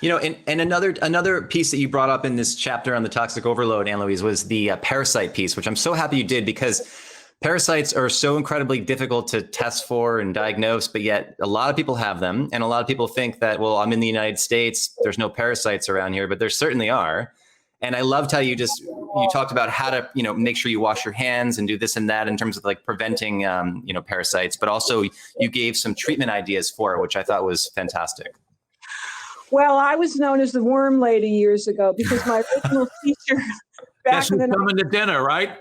And another piece that you brought up in this chapter on the toxic overload, Ann Louise, was the parasite piece, which I'm so happy you did, because parasites are so incredibly difficult to test for and diagnose, but yet a lot of people have them. And a lot of people think that, well, I'm in the United States, there's no parasites around here, but there certainly are. And I loved how you talked about how to, make sure you wash your hands and do this and that in terms of like preventing, parasites, but also you gave some treatment ideas for it, which I thought was fantastic. Well, I was known as the worm lady years ago because my original teacher back in the coming to dinner, right?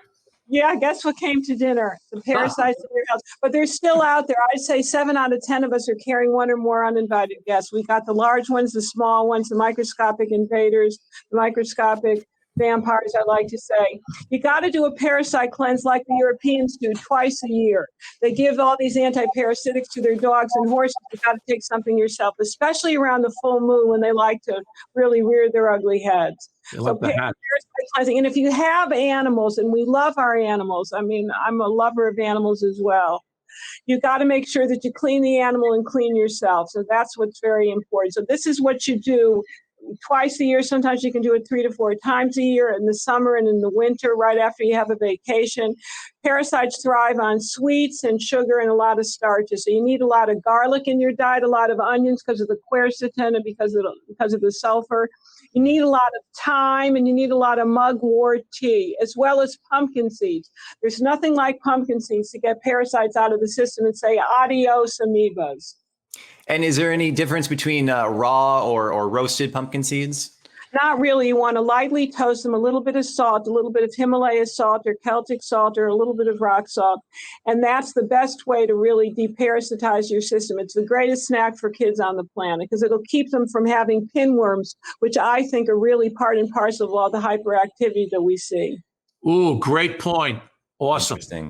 Yeah, guess what came to dinner? The parasites in your house. But they're still out there. I'd say 7 out of 10 of us are carrying one or more uninvited guests. We got the large ones, the small ones, the microscopic invaders, the microscopic vampires, I like to say. You got to do a parasite cleanse like the Europeans do twice a year. They give all these anti-parasitics to their dogs and horses. You got to take something yourself, especially around the full moon when they like to really rear their ugly heads. So parasite cleansing. And if you have animals, and we love our animals, I mean, I'm a lover of animals as well. You got to make sure that you clean the animal and clean yourself. So that's what's very important. So this is what you do twice a year. Sometimes you can do it 3 to 4 times a year in the summer and in the winter, right after you have a vacation. Parasites thrive on sweets and sugar and a lot of starches. So you need a lot of garlic in your diet, a lot of onions because of the quercetin and because of the sulfur. You need a lot of thyme and you need a lot of mugwort tea, as well as pumpkin seeds. There's nothing like pumpkin seeds to get parasites out of the system and say, adios, amoebas. And is there any difference between raw or roasted pumpkin seeds? Not really. You want to lightly toast them, a little bit of salt, a little bit of Himalaya salt or Celtic salt or a little bit of rock salt. And that's the best way to really deparasitize your system. It's the greatest snack for kids on the planet because it'll keep them from having pinworms, which I think are really part and parcel of all the hyperactivity that we see. Ooh, great point. Awesome. Interesting.